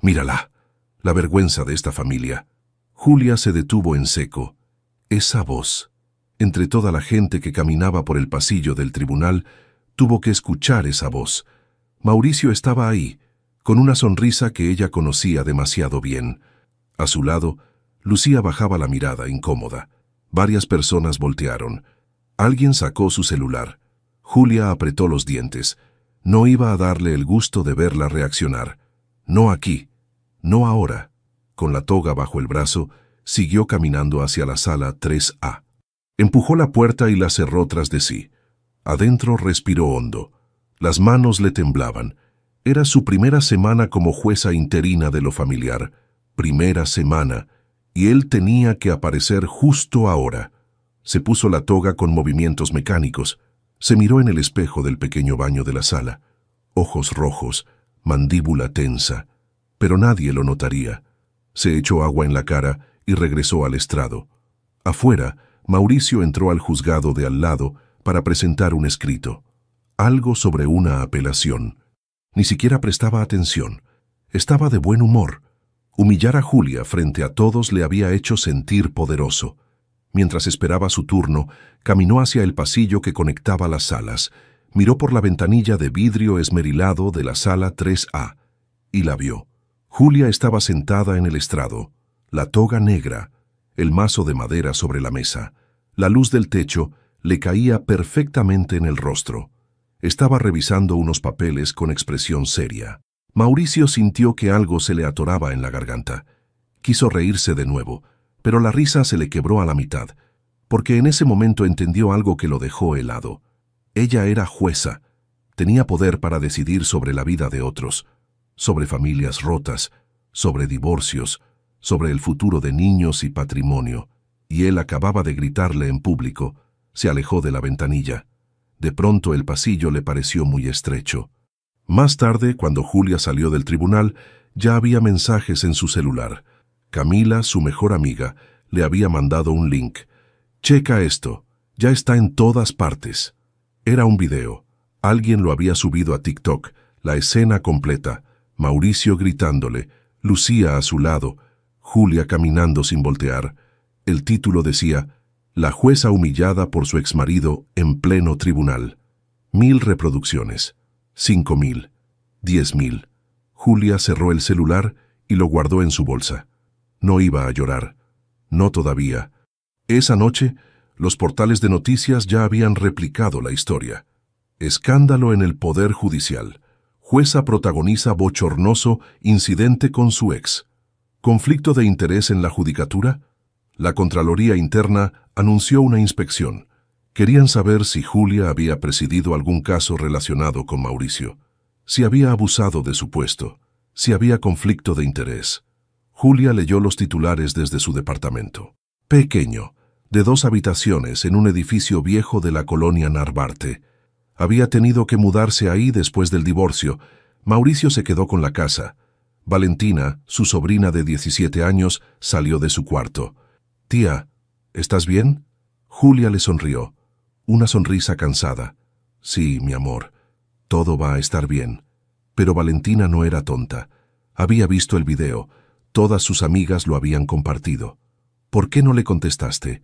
Mírala, la vergüenza de esta familia. Julia se detuvo en seco. Esa voz, entre toda la gente que caminaba por el pasillo del tribunal, tuvo que escuchar esa voz. Mauricio estaba ahí, con una sonrisa que ella conocía demasiado bien. A su lado, Lucía bajaba la mirada, incómoda. Varias personas voltearon. Alguien sacó su celular. Julia apretó los dientes. No iba a darle el gusto de verla reaccionar. No aquí, no ahora. Con la toga bajo el brazo, siguió caminando hacia la sala 3A. Empujó la puerta y la cerró tras de sí. Adentro respiró hondo. Las manos le temblaban. Era su primera semana como jueza interina de lo familiar. Primera semana. Y él tenía que aparecer justo ahora. Se puso la toga con movimientos mecánicos. Se miró en el espejo del pequeño baño de la sala. Ojos rojos, mandíbula tensa. Pero nadie lo notaría. Se echó agua en la cara y regresó al estrado. Afuera, Mauricio entró al juzgado de al lado para presentar un escrito. Algo sobre una apelación. Ni siquiera prestaba atención. Estaba de buen humor. Humillar a Julia frente a todos le había hecho sentir poderoso. Mientras esperaba su turno, caminó hacia el pasillo que conectaba las salas, miró por la ventanilla de vidrio esmerilado de la sala 3A y la vio. Julia estaba sentada en el estrado, la toga negra, el mazo de madera sobre la mesa. La luz del techo le caía perfectamente en el rostro. Estaba revisando unos papeles con expresión seria. Mauricio sintió que algo se le atoraba en la garganta. Quiso reírse de nuevo, pero la risa se le quebró a la mitad, porque en ese momento entendió algo que lo dejó helado. Ella era jueza, tenía poder para decidir sobre la vida de otros, sobre familias rotas, sobre divorcios, sobre el futuro de niños y patrimonio, y él acababa de gritarle en público. Se alejó de la ventanilla. De pronto el pasillo le pareció muy estrecho. Más tarde, cuando Julia salió del tribunal, ya había mensajes en su celular. Camila, su mejor amiga, le había mandado un link. «Checa esto, ya está en todas partes». Era un video. Alguien lo había subido a TikTok, la escena completa. Mauricio gritándole, Lucía a su lado, Julia caminando sin voltear. El título decía, «La jueza humillada por su exmarido en pleno tribunal». 1000 reproducciones. 5000, 10.000. Julia cerró el celular y lo guardó en su bolsa. No iba a llorar. No todavía. Esa noche, los portales de noticias ya habían replicado la historia. Escándalo en el Poder Judicial. Jueza protagoniza bochornoso incidente con su ex. ¿Conflicto de interés en la judicatura? La Contraloría Interna anunció una inspección. Querían saber si Julia había presidido algún caso relacionado con Mauricio, si había abusado de su puesto, si había conflicto de interés. Julia leyó los titulares desde su departamento. Pequeño, de 2 habitaciones en un edificio viejo de la colonia Narvarte. Había tenido que mudarse ahí después del divorcio. Mauricio se quedó con la casa. Valentina, su sobrina de 17 años, salió de su cuarto. «Tía, ¿estás bien?» Julia le sonrió. Una sonrisa cansada. «Sí, mi amor, todo va a estar bien». Pero Valentina no era tonta. Había visto el video. Todas sus amigas lo habían compartido. «¿Por qué no le contestaste?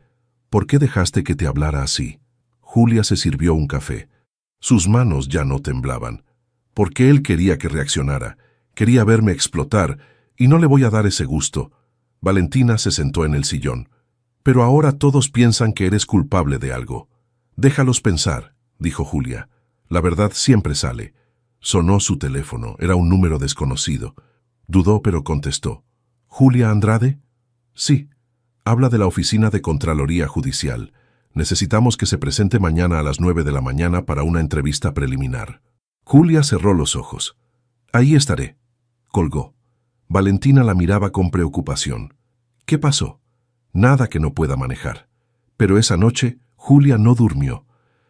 ¿Por qué dejaste que te hablara así?» Julia se sirvió un café. Sus manos ya no temblaban. «Porque él quería que reaccionara. Quería verme explotar, y no le voy a dar ese gusto». Valentina se sentó en el sillón. «Pero ahora todos piensan que eres culpable de algo». «Déjalos pensar», dijo Julia. «La verdad siempre sale». Sonó su teléfono. Era un número desconocido. Dudó, pero contestó. «¿Julia Andrade?» «Sí. Habla de la oficina de Contraloría Judicial. Necesitamos que se presente mañana a las 9 de la mañana para una entrevista preliminar». Julia cerró los ojos. «Ahí estaré». Colgó. Valentina la miraba con preocupación. «¿Qué pasó?» «Nada que no pueda manejar». Pero esa noche, Julia no durmió.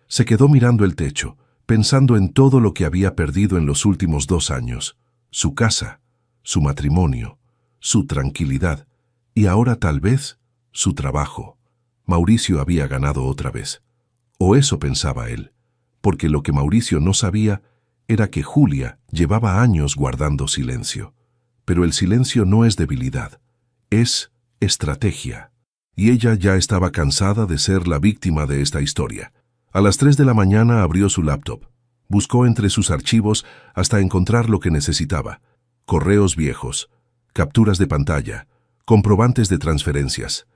Se quedó mirando el techo, pensando en todo lo que había perdido en los últimos 2 años. Su casa, su matrimonio, su tranquilidad, y ahora tal vez su trabajo. Mauricio había ganado otra vez. O eso pensaba él, porque lo que Mauricio no sabía era que Julia llevaba años guardando silencio. Pero el silencio no es debilidad, es estrategia. Y ella ya estaba cansada de ser la víctima de esta historia. A las 3 de la mañana abrió su laptop. Buscó entre sus archivos hasta encontrar lo que necesitaba. Correos viejos, capturas de pantalla, comprobantes de transferencias.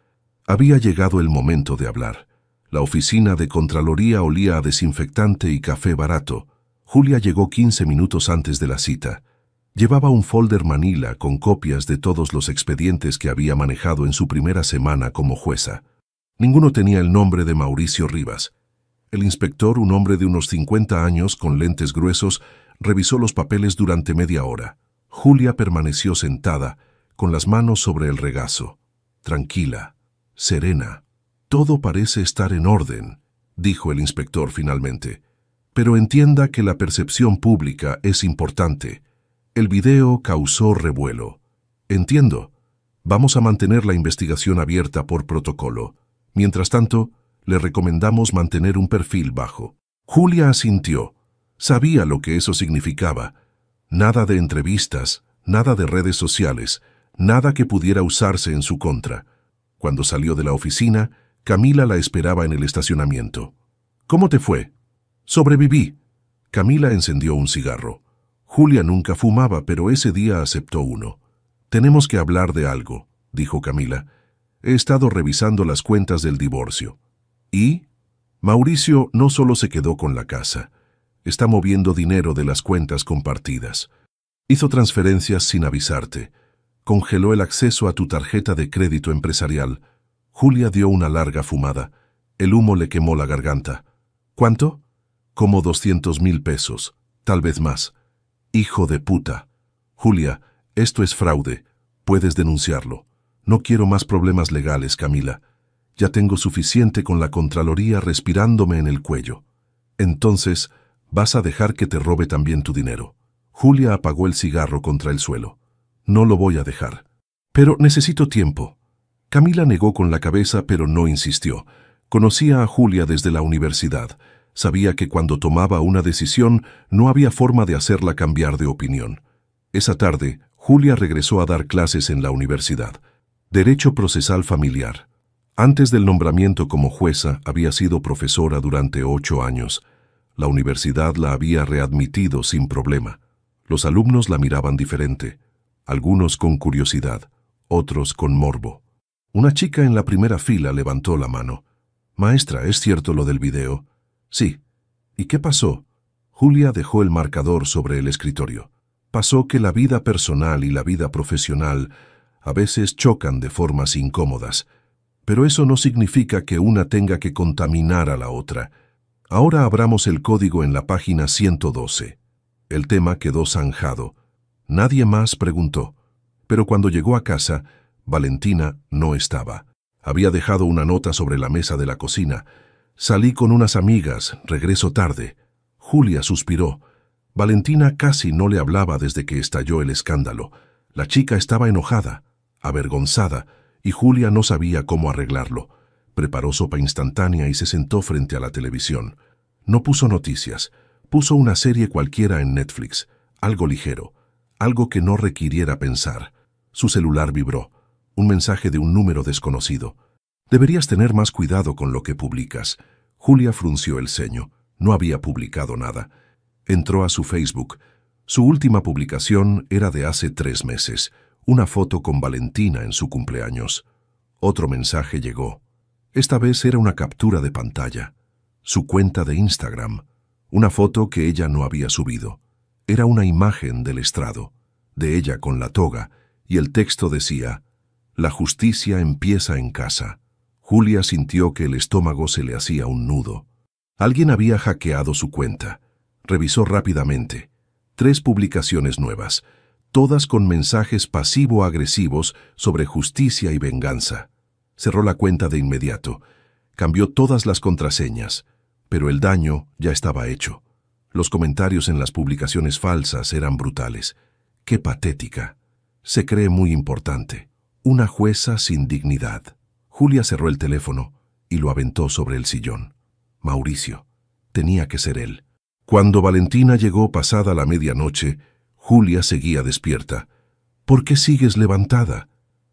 Había llegado el momento de hablar. La oficina de Contraloría olía a desinfectante y café barato. Julia llegó 15 minutos antes de la cita. Llevaba un folder manila con copias de todos los expedientes que había manejado en su primera semana como jueza. Ninguno tenía el nombre de Mauricio Rivas. El inspector, un hombre de unos 50 años con lentes gruesos, revisó los papeles durante media hora. Julia permaneció sentada, con las manos sobre el regazo. Tranquila, serena. «Todo parece estar en orden», dijo el inspector finalmente. «Pero entienda que la percepción pública es importante. El video causó revuelo. Entiendo. Vamos a mantener la investigación abierta por protocolo. Mientras tanto, le recomendamos mantener un perfil bajo». Julia asintió. Sabía lo que eso significaba. Nada de entrevistas, nada de redes sociales, nada que pudiera usarse en su contra. Cuando salió de la oficina, Camila la esperaba en el estacionamiento. «¿Cómo te fue?» «Sobreviví». Camila encendió un cigarro. Julia nunca fumaba, pero ese día aceptó uno. «Tenemos que hablar de algo», dijo Camila. «He estado revisando las cuentas del divorcio». ¿Y? Mauricio no solo se quedó con la casa. Está moviendo dinero de las cuentas compartidas. Hizo transferencias sin avisarte. Congeló el acceso a tu tarjeta de crédito empresarial. Julia dio una larga fumada. El humo le quemó la garganta. ¿Cuánto? Como 200,000 pesos, tal vez más. Hijo de puta. Julia, esto es fraude. Puedes denunciarlo. No quiero más problemas legales, Camila. Ya tengo suficiente con la Contraloría respirándome en el cuello. Entonces, vas a dejar que te robe también tu dinero. Julia apagó el cigarro contra el suelo. No lo voy a dejar. Pero necesito tiempo. Camila negó con la cabeza, pero no insistió. Conocía a Julia desde la universidad. Sabía que cuando tomaba una decisión no había forma de hacerla cambiar de opinión. Esa tarde, Julia regresó a dar clases en la universidad. Derecho procesal familiar. Antes del nombramiento como jueza, había sido profesora durante 8 años. La universidad la había readmitido sin problema. Los alumnos la miraban diferente. Algunos con curiosidad, otros con morbo. Una chica en la primera fila levantó la mano. «Maestra, ¿es cierto lo del video?» «Sí». «¿Y qué pasó?» Julia dejó el marcador sobre el escritorio. «Pasó que la vida personal y la vida profesional a veces chocan de formas incómodas. Pero eso no significa que una tenga que contaminar a la otra. Ahora abramos el código en la página 112. El tema quedó zanjado. Nadie más preguntó. Pero cuando llegó a casa, Valentina no estaba. Había dejado una nota sobre la mesa de la cocina. «Salí con unas amigas, regreso tarde». Julia suspiró. Valentina casi no le hablaba desde que estalló el escándalo. La chica estaba enojada, avergonzada, y Julia no sabía cómo arreglarlo. Preparó sopa instantánea y se sentó frente a la televisión. No puso noticias. Puso una serie cualquiera en Netflix, algo ligero, algo que no requiriera pensar. Su celular vibró. Un mensaje de un número desconocido. «Deberías tener más cuidado con lo que publicas». Julia frunció el ceño. No había publicado nada. Entró a su Facebook. Su última publicación era de hace 3 meses. Una foto con Valentina en su cumpleaños. Otro mensaje llegó. Esta vez era una captura de pantalla. Su cuenta de Instagram. Una foto que ella no había subido. Era una imagen del estrado, de ella con la toga, y el texto decía: «La justicia empieza en casa». Julia sintió que el estómago se le hacía un nudo. Alguien había hackeado su cuenta. Revisó rápidamente. 3 publicaciones nuevas, todas con mensajes pasivo-agresivos sobre justicia y venganza. Cerró la cuenta de inmediato. Cambió todas las contraseñas, pero el daño ya estaba hecho. Los comentarios en las publicaciones falsas eran brutales. ¡Qué patética! Se cree muy importante. Una jueza sin dignidad. Julia cerró el teléfono y lo aventó sobre el sillón. Mauricio. Tenía que ser él. Cuando Valentina llegó pasada la medianoche, Julia seguía despierta. ¿Por qué sigues levantada?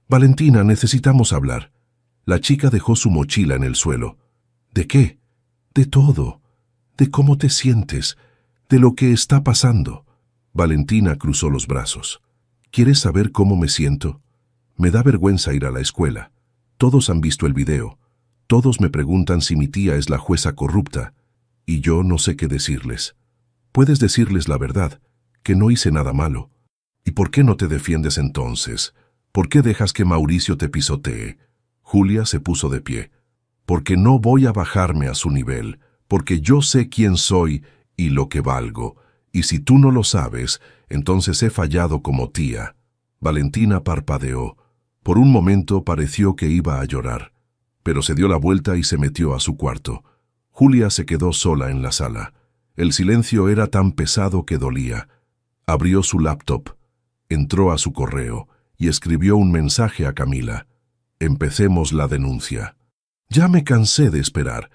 Valentina, necesitamos hablar. La chica dejó su mochila en el suelo. ¿De qué? De todo. De cómo te sientes. De lo que está pasando. Valentina cruzó los brazos. ¿Quieres saber cómo me siento? Me da vergüenza ir a la escuela. Todos han visto el video. Todos me preguntan si mi tía es la jueza corrupta. Y yo no sé qué decirles. Puedes decirles la verdad, que no hice nada malo. ¿Y por qué no te defiendes entonces? ¿Por qué dejas que Mauricio te pisotee? Julia se puso de pie. Porque no voy a bajarme a su nivel, porque yo sé quién soy y lo que valgo. Y si tú no lo sabes, entonces he fallado como tía. Valentina parpadeó. Por un momento pareció que iba a llorar, pero se dio la vuelta y se metió a su cuarto. Julia se quedó sola en la sala. El silencio era tan pesado que dolía. Abrió su laptop, entró a su correo y escribió un mensaje a Camila. Empecemos la denuncia. Ya me cansé de esperar.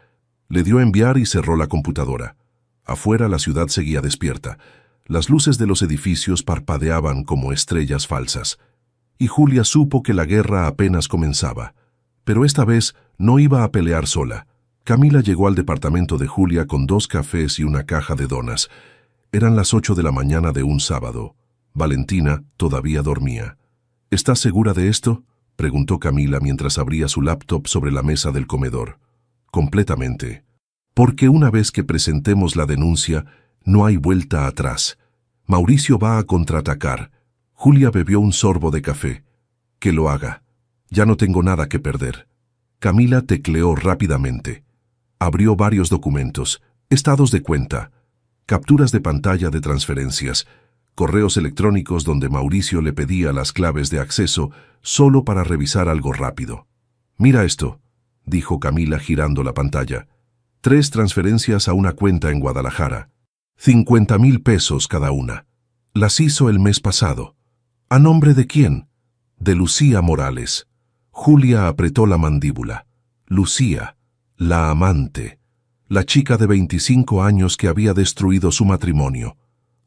Le dio a enviar y cerró la computadora. Afuera la ciudad seguía despierta. Las luces de los edificios parpadeaban como estrellas falsas. Y Julia supo que la guerra apenas comenzaba. Pero esta vez no iba a pelear sola. Camila llegó al departamento de Julia con 2 cafés y una caja de donas. Eran las 8 de la mañana de un sábado. Valentina todavía dormía. ¿Estás segura de esto?, preguntó Camila mientras abría su laptop sobre la mesa del comedor. Completamente. Porque una vez que presentemos la denuncia, no hay vuelta atrás. Mauricio va a contraatacar. Julia bebió un sorbo de café. Que lo haga. Ya no tengo nada que perder. Camila tecleó rápidamente. Abrió varios documentos, estados de cuenta, capturas de pantalla de transferencias, correos electrónicos donde Mauricio le pedía las claves de acceso solo para revisar algo rápido. «Mira esto», dijo Camila girando la pantalla. 3 transferencias a una cuenta en Guadalajara. 50,000 pesos cada una. Las hizo el mes pasado. ¿A nombre de quién? De Lucía Morales. Julia apretó la mandíbula. Lucía, la amante, la chica de 25 años que había destruido su matrimonio.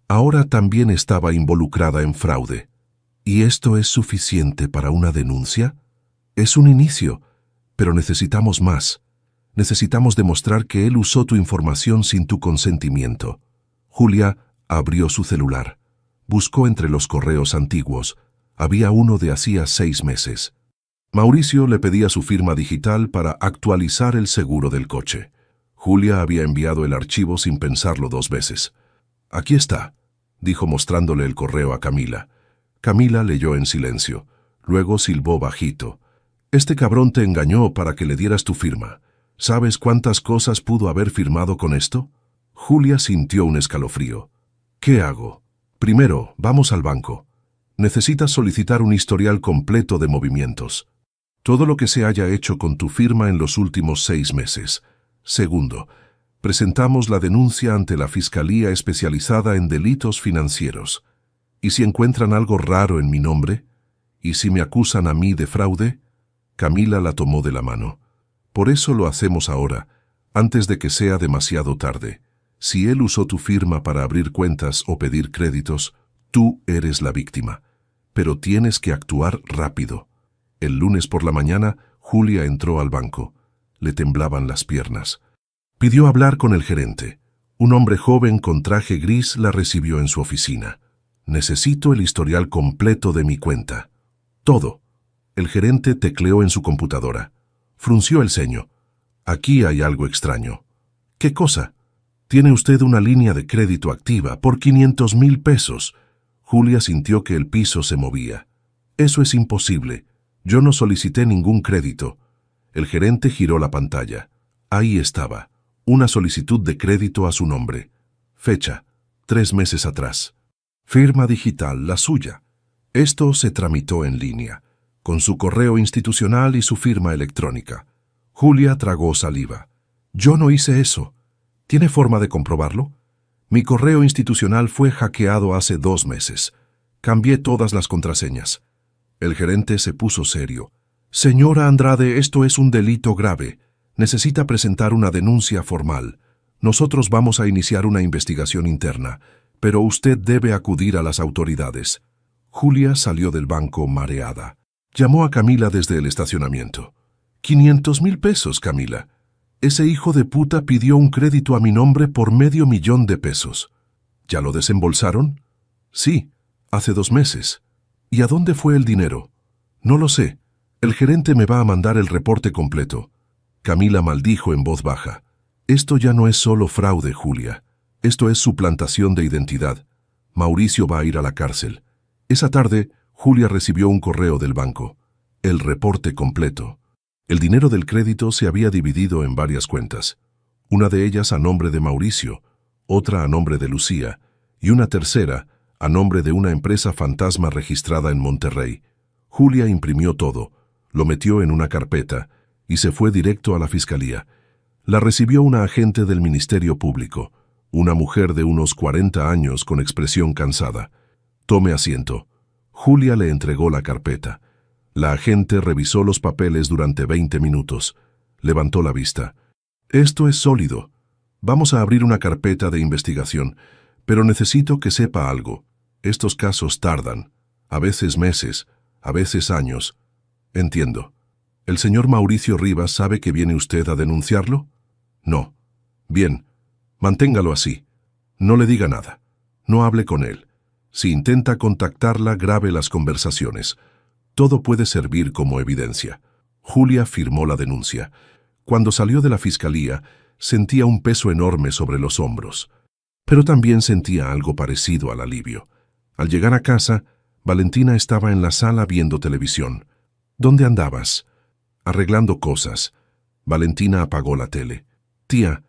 Ahora también estaba involucrada en fraude. ¿Y esto es suficiente para una denuncia? Es un inicio, pero necesitamos más. Necesitamos demostrar que él usó tu información sin tu consentimiento. Julia abrió su celular. Buscó entre los correos antiguos. Había uno de hacía 6 meses. Mauricio le pedía su firma digital para actualizar el seguro del coche. Julia había enviado el archivo sin pensarlo 2 veces. «Aquí está», dijo mostrándole el correo a Camila. Camila leyó en silencio. Luego silbó bajito. «Este cabrón te engañó para que le dieras tu firma. ¿Sabes cuántas cosas pudo haber firmado con esto?» Julia sintió un escalofrío. «¿Qué hago? Primero, vamos al banco. Necesitas solicitar un historial completo de movimientos. Todo lo que se haya hecho con tu firma en los últimos 6 meses. Segundo, presentamos la denuncia ante la Fiscalía Especializada en Delitos Financieros. ¿Y si encuentran algo raro en mi nombre? ¿Y si me acusan a mí de fraude?» Camila la tomó de la mano. «Por eso lo hacemos ahora, antes de que sea demasiado tarde. Si él usó tu firma para abrir cuentas o pedir créditos, tú eres la víctima. Pero tienes que actuar rápido». El lunes por la mañana, Julia entró al banco. Le temblaban las piernas. Pidió hablar con el gerente. Un hombre joven con traje gris la recibió en su oficina. «Necesito el historial completo de mi cuenta». «Todo». El gerente tecleó en su computadora. Frunció el ceño. «Aquí hay algo extraño». «¿Qué cosa?» «Tiene usted una línea de crédito activa por 500,000 pesos». Julia sintió que el piso se movía. «Eso es imposible. Yo no solicité ningún crédito». El gerente giró la pantalla. Ahí estaba, una solicitud de crédito a su nombre. Fecha, 3 meses atrás. Firma digital, la suya. Esto se tramitó en línea, con su correo institucional y su firma electrónica. Julia tragó saliva. «Yo no hice eso. ¿Tiene forma de comprobarlo?» «Mi correo institucional fue hackeado hace 2 meses. Cambié todas las contraseñas». El gerente se puso serio. «Señora Andrade, esto es un delito grave. Necesita presentar una denuncia formal. Nosotros vamos a iniciar una investigación interna, pero usted debe acudir a las autoridades». Julia salió del banco mareada. Llamó a Camila desde el estacionamiento. 500,000 pesos, Camila. Ese hijo de puta pidió un crédito a mi nombre por $500,000. ¿Ya lo desembolsaron? Sí, hace 2 meses. ¿Y a dónde fue el dinero? No lo sé. El gerente me va a mandar el reporte completo. Camila maldijo en voz baja. Esto ya no es solo fraude, Julia. Esto es suplantación de identidad. Mauricio va a ir a la cárcel. Esa tarde, Julia recibió un correo del banco. El reporte completo. El dinero del crédito se había dividido en varias cuentas. Una de ellas a nombre de Mauricio, otra a nombre de Lucía, y una tercera a nombre de una empresa fantasma registrada en Monterrey. Julia imprimió todo, lo metió en una carpeta y se fue directo a la fiscalía. La recibió una agente del Ministerio Público, una mujer de unos 40 años con expresión cansada. Tome asiento. Julia le entregó la carpeta. La agente revisó los papeles durante 20 minutos. Levantó la vista. Esto es sólido. Vamos a abrir una carpeta de investigación, pero necesito que sepa algo. Estos casos tardan, a veces meses, a veces años. Entiendo. ¿El señor Mauricio Rivas sabe que viene usted a denunciarlo? No. Bien. Manténgalo así. No le diga nada. No hable con él. Si intenta contactarla, grabe las conversaciones. Todo puede servir como evidencia. Julia firmó la denuncia. Cuando salió de la fiscalía, sentía un peso enorme sobre los hombros. Pero también sentía algo parecido al alivio. Al llegar a casa, Valentina estaba en la sala viendo televisión. ¿Dónde andabas? Arreglando cosas. Valentina apagó la tele. Tía,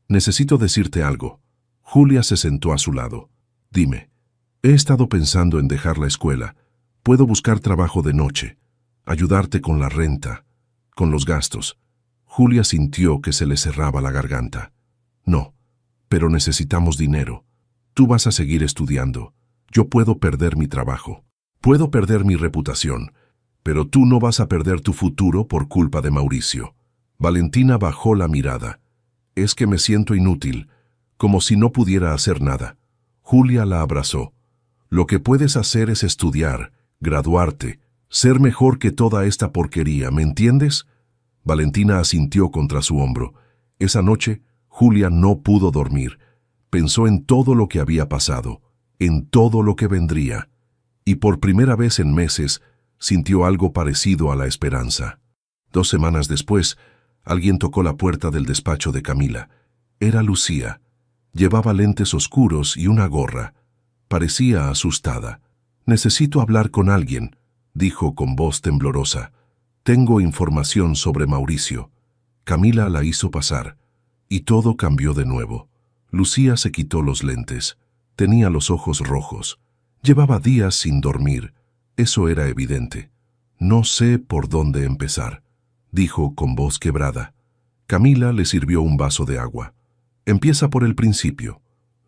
necesito decirte algo. Julia se sentó a su lado. Dime. He estado pensando en dejar la escuela. Puedo buscar trabajo de noche, ayudarte con la renta, con los gastos. Julia sintió que se le cerraba la garganta. No, pero necesitamos dinero. Tú vas a seguir estudiando. Yo puedo perder mi trabajo. Puedo perder mi reputación. Pero tú no vas a perder tu futuro por culpa de Mauricio. Valentina bajó la mirada. Es que me siento inútil, como si no pudiera hacer nada. Julia la abrazó. Lo que puedes hacer es estudiar, graduarte, ser mejor que toda esta porquería, ¿me entiendes? Valentina asintió contra su hombro. Esa noche, Julia no pudo dormir. Pensó en todo lo que había pasado, en todo lo que vendría, y por primera vez en meses sintió algo parecido a la esperanza. 2 semanas después, alguien tocó la puerta del despacho de Camila. Era Lucía. Llevaba lentes oscuros y una gorra. Parecía asustada. «Necesito hablar con alguien», dijo con voz temblorosa. «Tengo información sobre Mauricio». Camila la hizo pasar, y todo cambió de nuevo. Lucía se quitó los lentes. Tenía los ojos rojos. Llevaba días sin dormir. Eso era evidente. «No sé por dónde empezar», dijo con voz quebrada. Camila le sirvió un vaso de agua. «Empieza por el principio».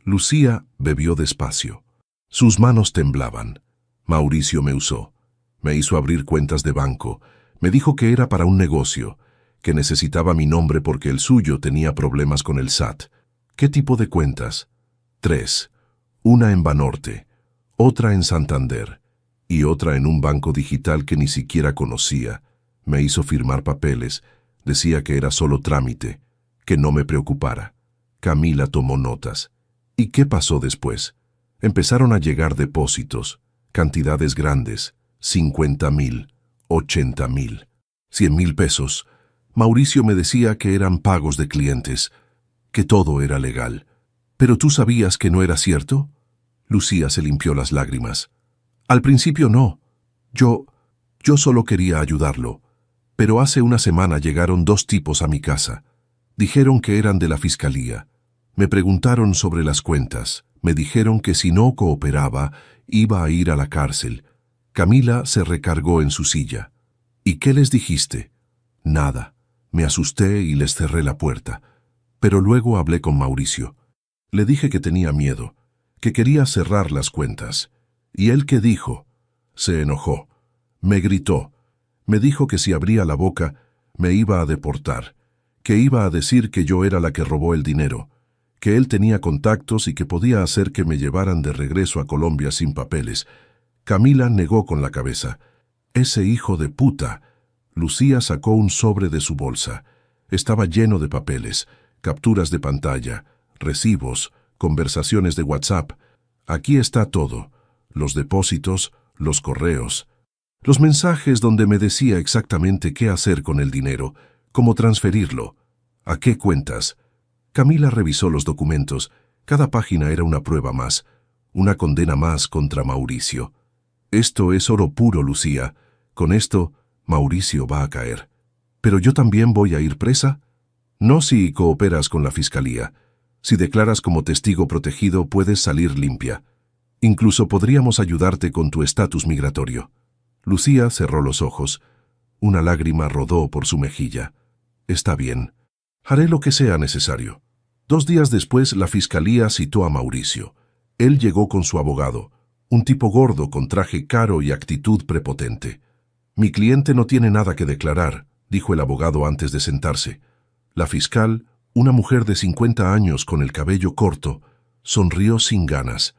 Lucía bebió despacio. Sus manos temblaban. «Mauricio me usó. Me hizo abrir cuentas de banco. Me dijo que era para un negocio, que necesitaba mi nombre porque el suyo tenía problemas con el SAT. ¿Qué tipo de cuentas? 3. Una en Banorte, otra en Santander y otra en un banco digital que ni siquiera conocía. Me hizo firmar papeles. Decía que era solo trámite, que no me preocupara». Camila tomó notas. ¿Y qué pasó después? Empezaron a llegar depósitos, cantidades grandes, 50,000, 80,000, 100,000 pesos. Mauricio me decía que eran pagos de clientes, que todo era legal. ¿Pero tú sabías que no era cierto? Lucía se limpió las lágrimas. Al principio no. Yo solo quería ayudarlo. Pero hace una semana llegaron 2 tipos a mi casa. Dijeron que eran de la fiscalía. Me preguntaron sobre las cuentas. Me dijeron que si no cooperaba, iba a ir a la cárcel. Camila se recargó en su silla. ¿Y qué les dijiste? Nada. Me asusté y les cerré la puerta. Pero luego hablé con Mauricio. Le dije que tenía miedo, que quería cerrar las cuentas. ¿Y él qué dijo? Se enojó. Me gritó. Me dijo que si abría la boca, me iba a deportar, que iba a decir que yo era la que robó el dinero, que él tenía contactos y que podía hacer que me llevaran de regreso a Colombia sin papeles. Camila negó con la cabeza. Ese hijo de puta. Lucía sacó un sobre de su bolsa. Estaba lleno de papeles, capturas de pantalla, recibos, conversaciones de WhatsApp. Aquí está todo. Los depósitos, los correos. Los mensajes donde me decía exactamente qué hacer con el dinero, cómo transferirlo, a qué cuentas. Camila revisó los documentos. Cada página era una prueba más, una condena más contra Mauricio. Esto es oro puro, Lucía. Con esto, Mauricio va a caer. ¿Pero yo también voy a ir presa? No si cooperas con la fiscalía. Si declaras como testigo protegido, puedes salir limpia. Incluso podríamos ayudarte con tu estatus migratorio. Lucía cerró los ojos. Una lágrima rodó por su mejilla. Está bien. Haré lo que sea necesario. 2 días después, la fiscalía citó a Mauricio. Él llegó con su abogado, un tipo gordo con traje caro y actitud prepotente. Mi cliente no tiene nada que declarar, dijo el abogado antes de sentarse. La fiscal, una mujer de 50 años con el cabello corto, sonrió sin ganas.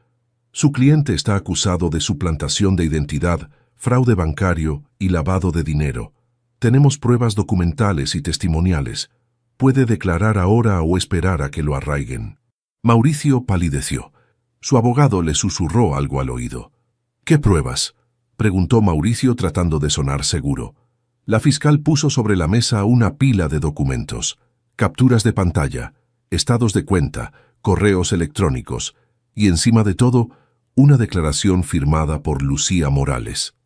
Su cliente está acusado de suplantación de identidad, fraude bancario y lavado de dinero. Tenemos pruebas documentales y testimoniales. Puede declarar ahora o esperar a que lo arraiguen. Mauricio palideció. Su abogado le susurró algo al oído. ¿Qué pruebas?, preguntó Mauricio tratando de sonar seguro. La fiscal puso sobre la mesa una pila de documentos, capturas de pantalla, estados de cuenta, correos electrónicos y, encima de todo, una declaración firmada por Lucía Morales.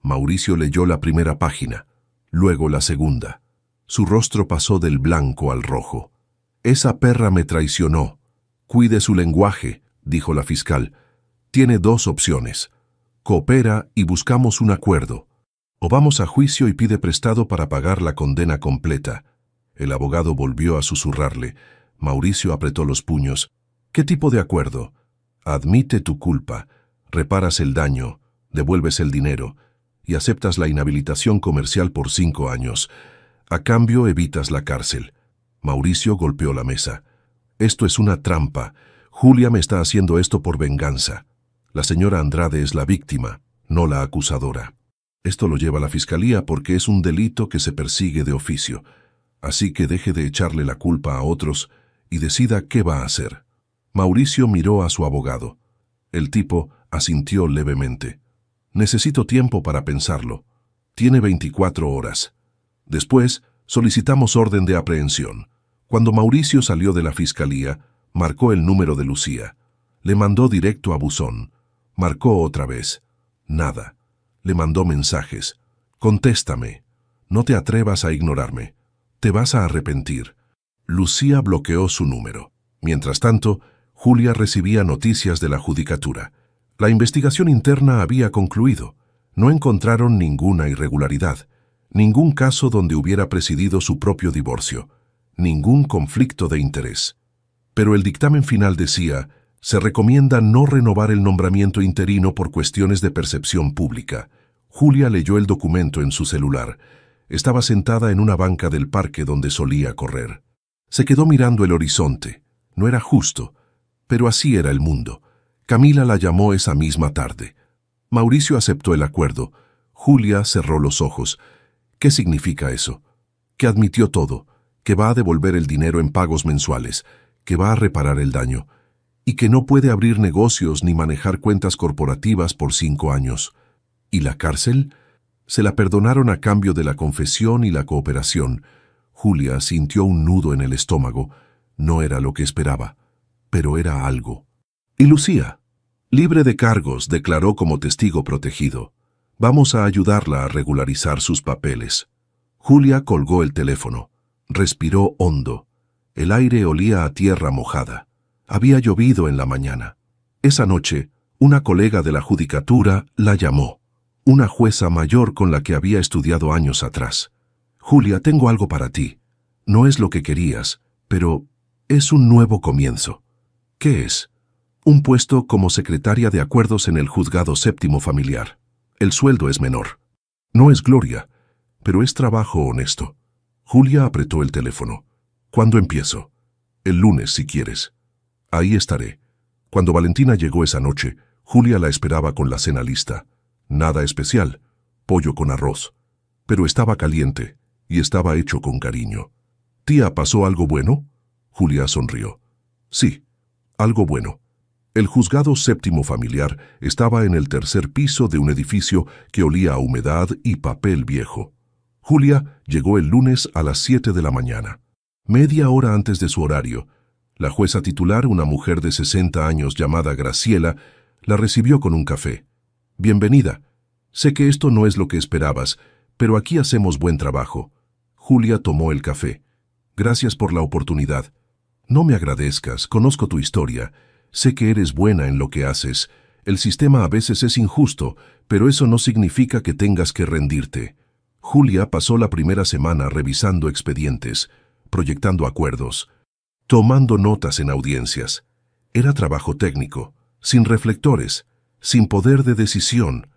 Mauricio leyó la primera página, luego la segunda. Su rostro pasó del blanco al rojo. Esa perra me traicionó. Cuide su lenguaje, dijo la fiscal. Tiene 2 opciones. Coopera y buscamos un acuerdo. O vamos a juicio y pide prestado para pagar la condena completa. El abogado volvió a susurrarle. Mauricio apretó los puños. ¿Qué tipo de acuerdo? Admite tu culpa, reparas el daño, devuelves el dinero y aceptas la inhabilitación comercial por 5 años. A cambio, evitas la cárcel. Mauricio golpeó la mesa. Esto es una trampa. Julia me está haciendo esto por venganza. La señora Andrade es la víctima, no la acusadora. Esto lo lleva a la fiscalía porque es un delito que se persigue de oficio. Así que deje de echarle la culpa a otros y decida qué va a hacer. Mauricio miró a su abogado. El tipo asintió levemente. Necesito tiempo para pensarlo. Tiene 24 horas. Después, solicitamos orden de aprehensión. Cuando Mauricio salió de la fiscalía, marcó el número de Lucía. Le mandó directo a buzón. Marcó otra vez. Nada. Le mandó mensajes. Contéstame. No te atrevas a ignorarme. Te vas a arrepentir. Lucía bloqueó su número. Mientras tanto, Julia recibía noticias de la judicatura. La investigación interna había concluido. No encontraron ninguna irregularidad, ningún caso donde hubiera presidido su propio divorcio, ningún conflicto de interés. Pero el dictamen final decía: se recomienda no renovar el nombramiento interino por cuestiones de percepción pública. Julia leyó el documento en su celular. Estaba sentada en una banca del parque donde solía correr. Se quedó mirando el horizonte. No era justo, pero así era el mundo. Camila la llamó esa misma tarde. Mauricio aceptó el acuerdo. Julia cerró los ojos. ¿Qué significa eso? Que admitió todo, que va a devolver el dinero en pagos mensuales, que va a reparar el daño, y que no puede abrir negocios ni manejar cuentas corporativas por 5 años. ¿Y la cárcel? Se la perdonaron a cambio de la confesión y la cooperación. Julia sintió un nudo en el estómago. No era lo que esperaba, pero era algo. ¿Y Lucía? Libre de cargos, declaró como testigo protegido. Vamos a ayudarla a regularizar sus papeles. Julia colgó el teléfono. Respiró hondo. El aire olía a tierra mojada. Había llovido en la mañana. Esa noche, una colega de la judicatura la llamó. Una jueza mayor con la que había estudiado años atrás. Julia, tengo algo para ti. No es lo que querías, pero es un nuevo comienzo. ¿Qué es? Un puesto como secretaria de acuerdos en el juzgado séptimo familiar. El sueldo es menor. No es gloria, pero es trabajo honesto. Julia apretó el teléfono. ¿Cuándo empiezo? El lunes, si quieres. Ahí estaré. Cuando Valentina llegó esa noche, Julia la esperaba con la cena lista. Nada especial, pollo con arroz. Pero estaba caliente y estaba hecho con cariño. «Tía, ¿pasó algo bueno?» Julia sonrió. «Sí, algo bueno». El juzgado séptimo familiar estaba en el tercer piso de un edificio que olía a humedad y papel viejo. Julia llegó el lunes a las 7 de la mañana. Media hora antes de su horario, la jueza titular, una mujer de 60 años llamada Graciela, la recibió con un café. «Bienvenida. Sé que esto no es lo que esperabas, pero aquí hacemos buen trabajo». Julia tomó el café. «Gracias por la oportunidad. No me agradezcas, conozco tu historia. Sé que eres buena en lo que haces. El sistema a veces es injusto, pero eso no significa que tengas que rendirte». Julia pasó la primera semana revisando expedientes, proyectando acuerdos, tomando notas en audiencias. Era trabajo técnico, sin reflectores, sin poder de decisión,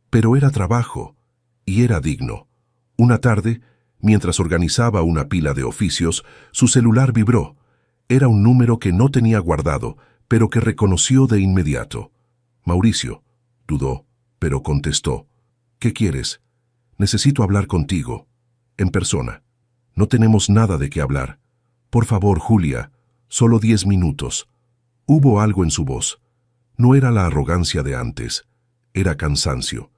pero era trabajo, y era digno. Una tarde, mientras organizaba una pila de oficios, su celular vibró. Era un número que no tenía guardado, pero que reconoció de inmediato. «Mauricio», dudó, pero contestó. «¿Qué quieres? Necesito hablar contigo, en persona. No tenemos nada de qué hablar. Por favor, Julia, solo 10 minutos». Hubo algo en su voz. No era la arrogancia de antes, era cansancio.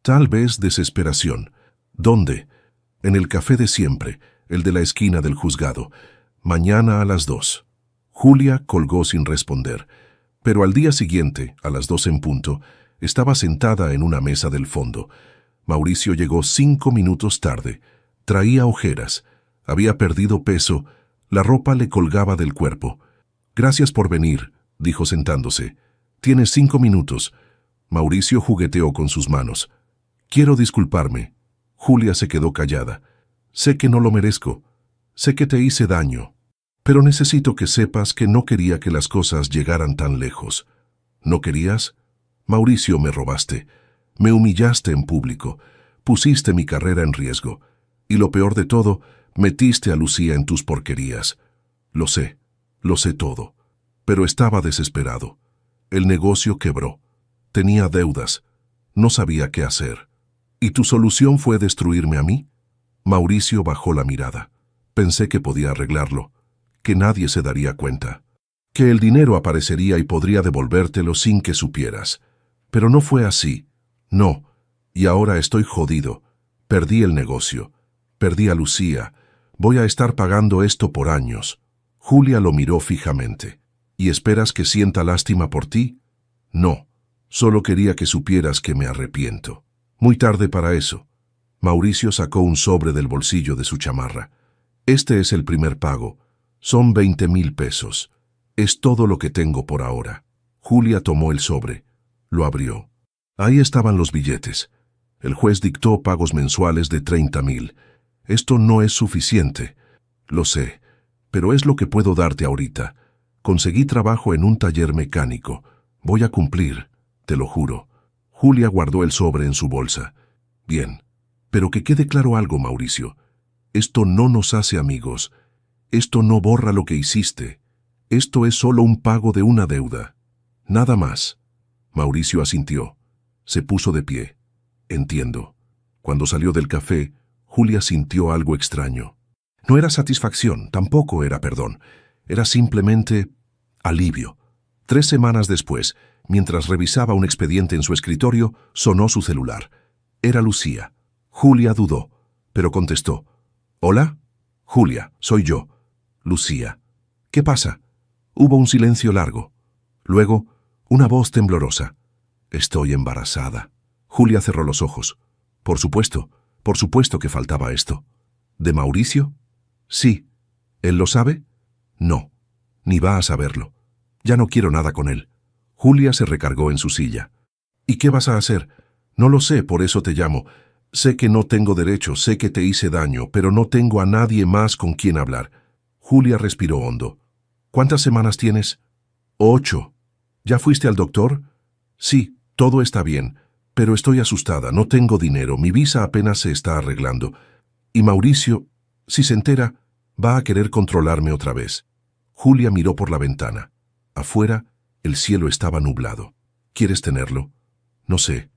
Tal vez desesperación. «¿Dónde?» «En el café de siempre, el de la esquina del juzgado. Mañana a las 2». Julia colgó sin responder, pero al día siguiente, a las 2 en punto, estaba sentada en una mesa del fondo. Mauricio llegó 5 minutos tarde. Traía ojeras, había perdido peso, la ropa le colgaba del cuerpo. «Gracias por venir», dijo sentándose. «Tienes 5 minutos». Mauricio jugueteó con sus manos. «Quiero disculparme». Julia se quedó callada. «Sé que no lo merezco. Sé que te hice daño. Pero necesito que sepas que no quería que las cosas llegaran tan lejos». «¿No querías?» «Mauricio, me robaste. Me humillaste en público. Pusiste mi carrera en riesgo. Y lo peor de todo, metiste a Lucía en tus porquerías. Lo sé todo. Pero estaba desesperado. El negocio quebró. Tenía deudas. No sabía qué hacer. ¿Y tu solución fue destruirme a mí?» Mauricio bajó la mirada. «Pensé que podía arreglarlo, que nadie se daría cuenta, que el dinero aparecería y podría devolvértelo sin que supieras. Pero no fue así. No. Y ahora estoy jodido. Perdí el negocio. Perdí a Lucía. Voy a estar pagando esto por años». Julia lo miró fijamente. «¿Y esperas que sienta lástima por ti?» «No. Solo quería que supieras que me arrepiento». «Muy tarde para eso». Mauricio sacó un sobre del bolsillo de su chamarra. «Este es el primer pago. Son 20,000 pesos. Es todo lo que tengo por ahora». Julia tomó el sobre. Lo abrió. Ahí estaban los billetes. El juez dictó pagos mensuales de 30,000. «Esto no es suficiente». «Lo sé, pero es lo que puedo darte ahorita. Conseguí trabajo en un taller mecánico. Voy a cumplir, te lo juro». Julia guardó el sobre en su bolsa. «Bien, pero que quede claro algo, Mauricio. Esto no nos hace amigos. Esto no borra lo que hiciste. Esto es solo un pago de una deuda. Nada más». Mauricio asintió. Se puso de pie. «Entiendo». Cuando salió del café, Julia sintió algo extraño. No era satisfacción, tampoco era perdón. Era simplemente alivio. 3 semanas después, mientras revisaba un expediente en su escritorio, sonó su celular. Era Lucía. Julia dudó, pero contestó. «¿Hola?» «Julia, soy yo». «Lucía». «¿Qué pasa?» Hubo un silencio largo. Luego, una voz temblorosa. «Estoy embarazada». Julia cerró los ojos. Por supuesto que faltaba esto». «¿De Mauricio?» «Sí». «¿Él lo sabe?» «No, ni va a saberlo. Ya no quiero nada con él». Julia se recargó en su silla. «¿Y qué vas a hacer?» «No lo sé, por eso te llamo. Sé que no tengo derecho, sé que te hice daño, pero no tengo a nadie más con quien hablar». Julia respiró hondo. «¿Cuántas semanas tienes?» 8. «¿Ya fuiste al doctor?» «Sí, todo está bien, pero estoy asustada, no tengo dinero, mi visa apenas se está arreglando. Y Mauricio, si se entera, va a querer controlarme otra vez». Julia miró por la ventana. Afuera, el cielo estaba nublado. «¿Quieres tenerlo?» «No sé.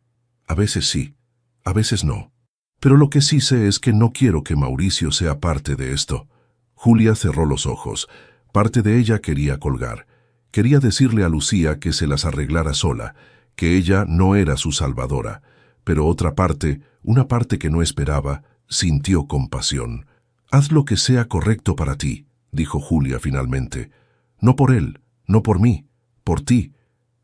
A veces sí, a veces no. Pero lo que sí sé es que no quiero que Mauricio sea parte de esto. Julia cerró los ojos. Parte de ella quería colgar. Quería decirle a Lucía que se las arreglara sola, que ella no era su salvadora. Pero otra parte, una parte que no esperaba, sintió compasión. «Haz lo que sea correcto para ti», dijo Julia finalmente. «No por él, no por mí, por ti.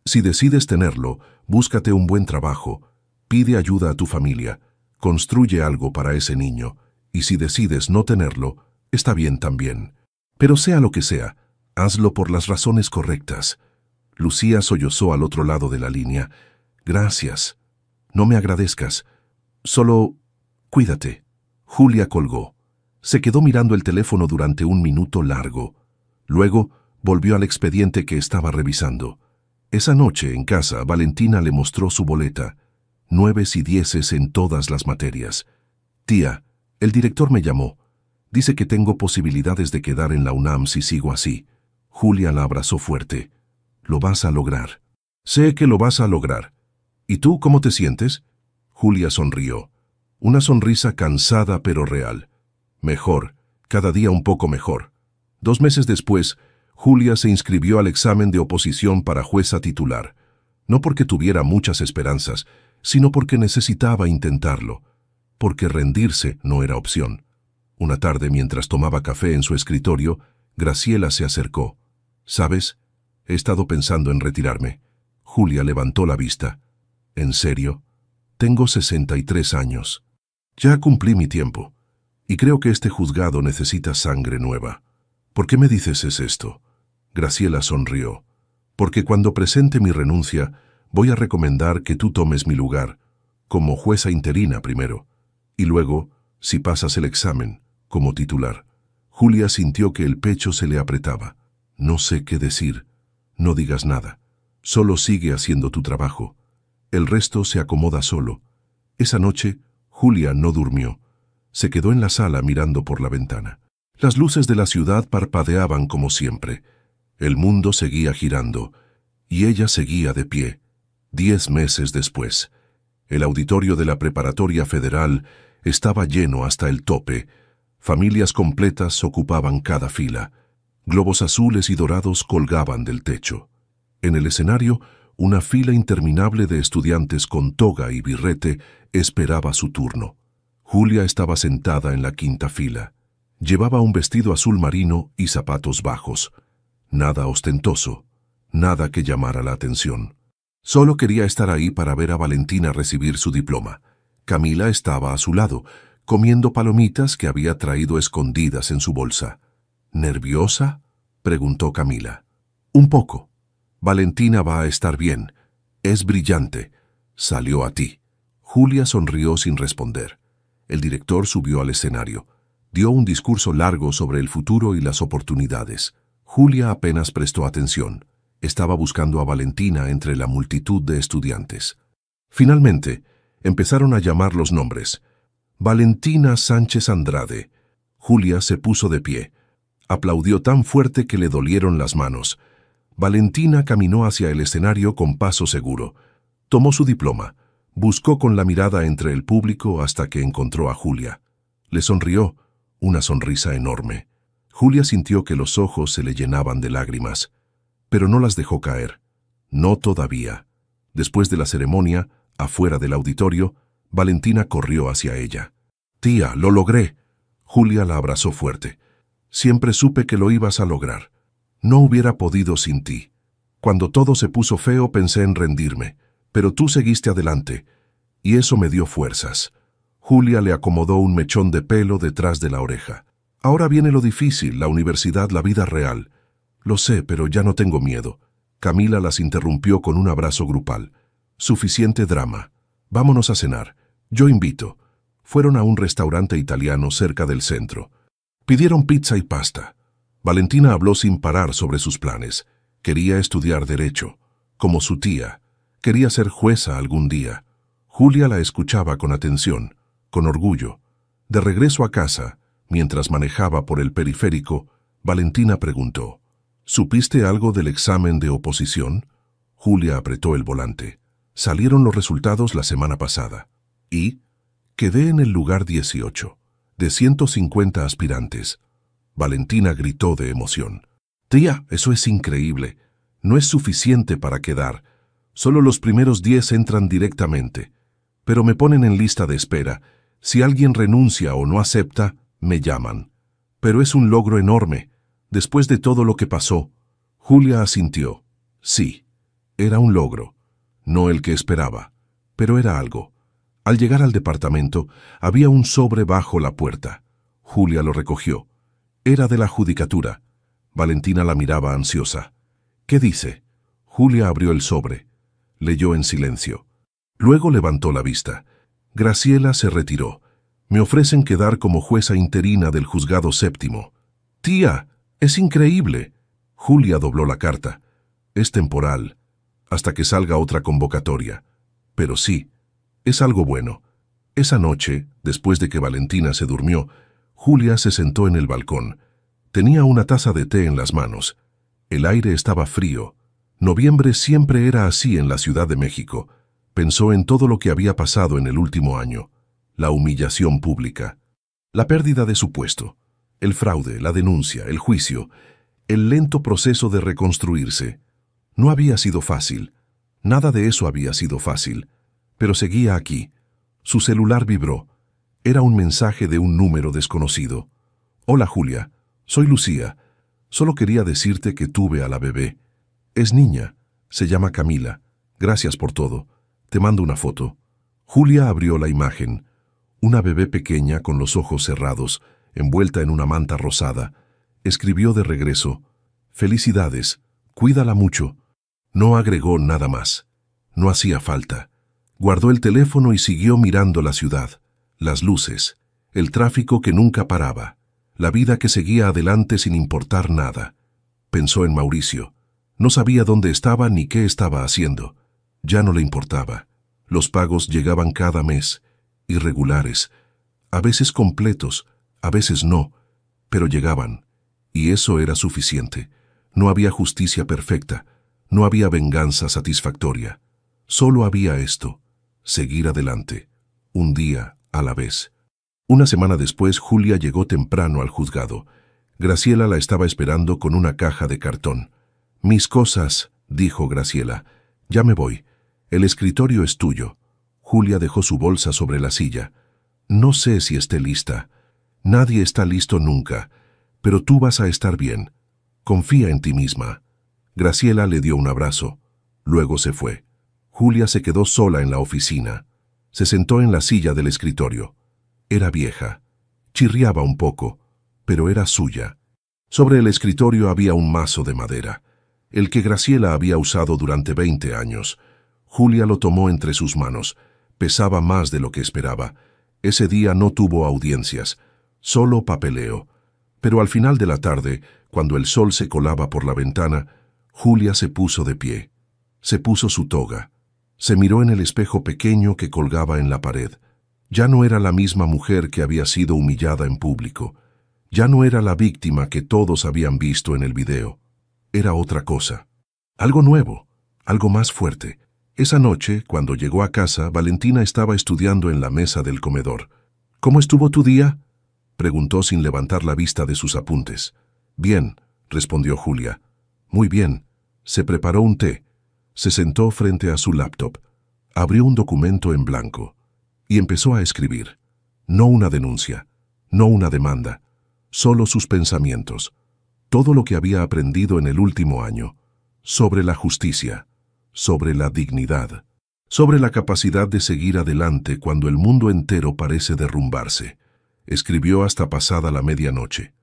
Si decides tenerlo, búscate un buen trabajo, pide ayuda a tu familia, construye algo para ese niño, y si decides no tenerlo, está bien también. Pero sea lo que sea, hazlo por las razones correctas». Lucía sollozó al otro lado de la línea. «Gracias. No me agradezcas. Solo cuídate». Julia colgó. Se quedó mirando el teléfono durante un minuto largo. Luego volvió al expediente que estaba revisando. Esa noche, en casa, Valentina le mostró su boleta. 9 y 10 en todas las materias. «Tía, el director me llamó. Dice que tengo posibilidades de quedar en la UNAM si sigo así». Julia la abrazó fuerte. «Lo vas a lograr». «Sé que lo vas a lograr. ¿Y tú cómo te sientes?» Julia sonrió. Una sonrisa cansada pero real. «Mejor, cada día un poco mejor». 2 meses después, Julia se inscribió al examen de oposición para jueza titular. No porque tuviera muchas esperanzas, sino porque necesitaba intentarlo. Porque rendirse no era opción. Una tarde, mientras tomaba café en su escritorio, Graciela se acercó. «¿Sabes? He estado pensando en retirarme». Julia levantó la vista. «¿En serio? Tengo 63 años. Ya cumplí mi tiempo. Y creo que este juzgado necesita sangre nueva». «¿Por qué me dices esto?» Graciela sonrió. «Porque cuando presente mi renuncia, voy a recomendar que tú tomes mi lugar, como jueza interina primero, y luego, si pasas el examen, como titular». Julia sintió que el pecho se le apretaba. «No sé qué decir. No digas nada. Solo sigue haciendo tu trabajo. El resto se acomoda solo». Esa noche, Julia no durmió. Se quedó en la sala mirando por la ventana. Las luces de la ciudad parpadeaban como siempre. El mundo seguía girando, y ella seguía de pie. 10 meses después, el auditorio de la Preparatoria Federal estaba lleno hasta el tope. Familias completas ocupaban cada fila. Globos azules y dorados colgaban del techo. En el escenario, una fila interminable de estudiantes con toga y birrete esperaba su turno. Julia estaba sentada en la 5ª fila. Llevaba un vestido azul marino y zapatos bajos. Nada ostentoso, nada que llamara la atención. Solo quería estar ahí para ver a Valentina recibir su diploma. Camila estaba a su lado, comiendo palomitas que había traído escondidas en su bolsa. «¿Nerviosa?», preguntó Camila. «Un poco. Valentina va a estar bien. Es brillante. Salió a ti». Julia sonrió sin responder. El director subió al escenario. Dio un discurso largo sobre el futuro y las oportunidades. Julia apenas prestó atención. Estaba buscando a Valentina entre la multitud de estudiantes. Finalmente, empezaron a llamar los nombres. «Valentina Sánchez Andrade». Julia se puso de pie. Aplaudió tan fuerte que le dolieron las manos. Valentina caminó hacia el escenario con paso seguro. Tomó su diploma. Buscó con la mirada entre el público hasta que encontró a Julia. Le sonrió, una sonrisa enorme. Julia sintió que los ojos se le llenaban de lágrimas, pero no las dejó caer. No todavía. Después de la ceremonia, afuera del auditorio, Valentina corrió hacia ella. «Tía, lo logré». Julia la abrazó fuerte. «Siempre supe que lo ibas a lograr. No hubiera podido sin ti. Cuando todo se puso feo pensé en rendirme, pero tú seguiste adelante, y eso me dio fuerzas». Julia le acomodó un mechón de pelo detrás de la oreja. «Ahora viene lo difícil, la universidad, la vida real. Lo sé, pero ya no tengo miedo». Camila las interrumpió con un abrazo grupal. «Suficiente drama. Vámonos a cenar. Yo invito». Fueron a un restaurante italiano cerca del centro. Pidieron pizza y pasta. Valentina habló sin parar sobre sus planes. Quería estudiar Derecho, como su tía. Quería ser jueza algún día. Julia la escuchaba con atención, con orgullo. De regreso a casa, mientras manejaba por el periférico, Valentina preguntó: «¿Supiste algo del examen de oposición?». Julia apretó el volante. Salieron los resultados la semana pasada. Y quedé en el lugar 18, de 150 aspirantes. Valentina gritó de emoción. Tía, eso es increíble. No es suficiente para quedar. Solo los primeros 10 entran directamente. Pero me ponen en lista de espera. Si alguien renuncia o no acepta, me llaman. Pero es un logro enorme. Después de todo lo que pasó. Julia asintió. Sí, era un logro. No el que esperaba, pero era algo. Al llegar al departamento, había un sobre bajo la puerta. Julia lo recogió. Era de la judicatura. Valentina la miraba ansiosa. ¿Qué dice? Julia abrió el sobre. Leyó en silencio. Luego levantó la vista. Graciela se retiró. Me ofrecen quedar como jueza interina del juzgado séptimo. Tía, es increíble. Julia dobló la carta. Es temporal, hasta que salga otra convocatoria. Pero sí, es algo bueno. Esa noche, después de que Valentina se durmió, Julia se sentó en el balcón. Tenía una taza de té en las manos. El aire estaba frío. Noviembre siempre era así en la Ciudad de México. Pensó en todo lo que había pasado en el último año. La humillación pública, la pérdida de su puesto, el fraude, la denuncia, el juicio, el lento proceso de reconstruirse. No había sido fácil. Nada de eso había sido fácil. Pero seguía aquí. Su celular vibró. Era un mensaje de un número desconocido. Hola Julia, soy Lucía. Solo quería decirte que tuve a la bebé. Es niña. Se llama Camila. Gracias por todo. Te mando una foto. Julia abrió la imagen. Una bebé pequeña con los ojos cerrados, envuelta en una manta rosada. Escribió de regreso. Felicidades. Cuídala mucho. No agregó nada más. No hacía falta. Guardó el teléfono y siguió mirando la ciudad, las luces, el tráfico que nunca paraba, la vida que seguía adelante sin importar nada. Pensó en Mauricio. No sabía dónde estaba ni qué estaba haciendo. Ya no le importaba. Los pagos llegaban cada mes, irregulares, a veces completos, a veces no, pero llegaban, y eso era suficiente. No había justicia perfecta. No había venganza satisfactoria. Solo había esto, seguir adelante, un día a la vez. Una semana después, Julia llegó temprano al juzgado. Graciela la estaba esperando con una caja de cartón. Mis cosas, dijo Graciela. Ya me voy. El escritorio es tuyo. Julia dejó su bolsa sobre la silla. No sé si esté lista. Nadie está listo nunca, pero tú vas a estar bien. Confía en ti misma. Graciela le dio un abrazo. Luego se fue. Julia se quedó sola en la oficina. Se sentó en la silla del escritorio. Era vieja. Chirriaba un poco, pero era suya. Sobre el escritorio había un mazo de madera, el que Graciela había usado durante 20 años. Julia lo tomó entre sus manos. Pesaba más de lo que esperaba. Ese día no tuvo audiencias, solo papeleo. Pero al final de la tarde, cuando el sol se colaba por la ventana, Julia se puso de pie. Se puso su toga. Se miró en el espejo pequeño que colgaba en la pared. Ya no era la misma mujer que había sido humillada en público. Ya no era la víctima que todos habían visto en el video. Era otra cosa. Algo nuevo, algo más fuerte. Esa noche, cuando llegó a casa, Valentina estaba estudiando en la mesa del comedor. ¿Cómo estuvo tu día?, preguntó sin levantar la vista de sus apuntes. Bien, respondió Julia. Muy bien. Se preparó un té. Se sentó frente a su laptop. Abrió un documento en blanco y empezó a escribir. No una denuncia, no una demanda, solo sus pensamientos. Todo lo que había aprendido en el último año. Sobre la justicia, sobre la dignidad, sobre la capacidad de seguir adelante cuando el mundo entero parece derrumbarse. Escribió hasta pasada la medianoche.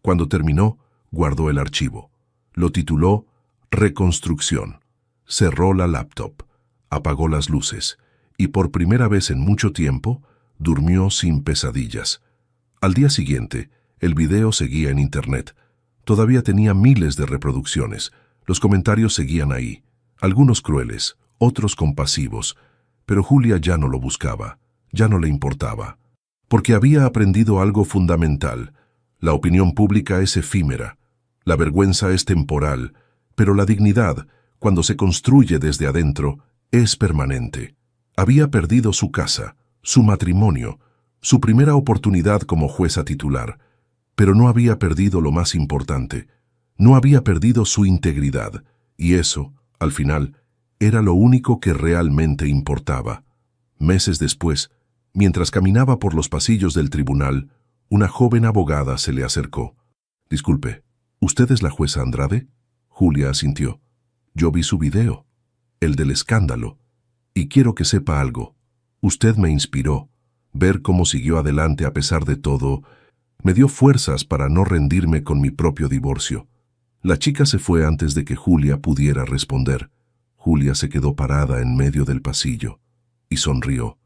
Cuando terminó, guardó el archivo. Lo tituló Reconstrucción. Cerró la laptop, apagó las luces y por primera vez en mucho tiempo durmió sin pesadillas. Al día siguiente, el video seguía en internet. Todavía tenía miles de reproducciones. Los comentarios seguían ahí, algunos crueles, otros compasivos, pero Julia ya no lo buscaba, ya no le importaba, porque había aprendido algo fundamental. La opinión pública es efímera, la vergüenza es temporal, pero la dignidad, cuando se construye desde adentro, es permanente. Había perdido su casa, su matrimonio, su primera oportunidad como jueza titular, pero no había perdido lo más importante. No había perdido su integridad, y eso, al final, era lo único que realmente importaba. Meses después, mientras caminaba por los pasillos del tribunal, una joven abogada se le acercó. «Disculpe, ¿usted es la jueza Andrade?» Julia asintió. «Yo vi su video, el del escándalo, y quiero que sepa algo. Usted me inspiró. Ver cómo siguió adelante a pesar de todo, me dio fuerzas para no rendirme con mi propio divorcio». La chica se fue antes de que Julia pudiera responder. Julia se quedó parada en medio del pasillo y sonrió,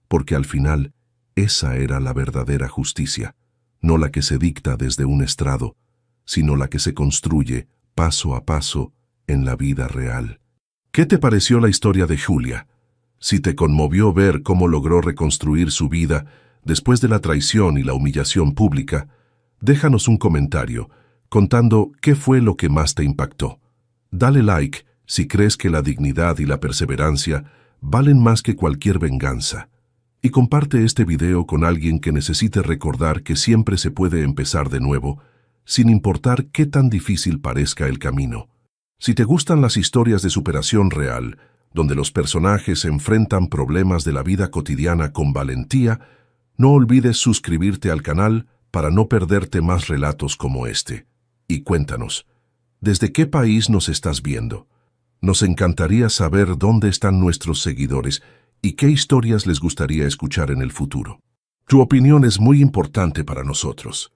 porque al final esa era la verdadera justicia, no la que se dicta desde un estrado, sino la que se construye paso a paso en la vida real. ¿Qué te pareció la historia de Julia? Si te conmovió ver cómo logró reconstruir su vida después de la traición y la humillación pública, déjanos un comentario contando qué fue lo que más te impactó. Dale like si crees que la dignidad y la perseverancia valen más que cualquier venganza. Y comparte este video con alguien que necesite recordar que siempre se puede empezar de nuevo, sin importar qué tan difícil parezca el camino. Si te gustan las historias de superación real, donde los personajes enfrentan problemas de la vida cotidiana con valentía, no olvides suscribirte al canal para no perderte más relatos como este. Y cuéntanos, ¿desde qué país nos estás viendo? Nos encantaría saber dónde están nuestros seguidores y qué historias les gustaría escuchar en el futuro. Tu opinión es muy importante para nosotros.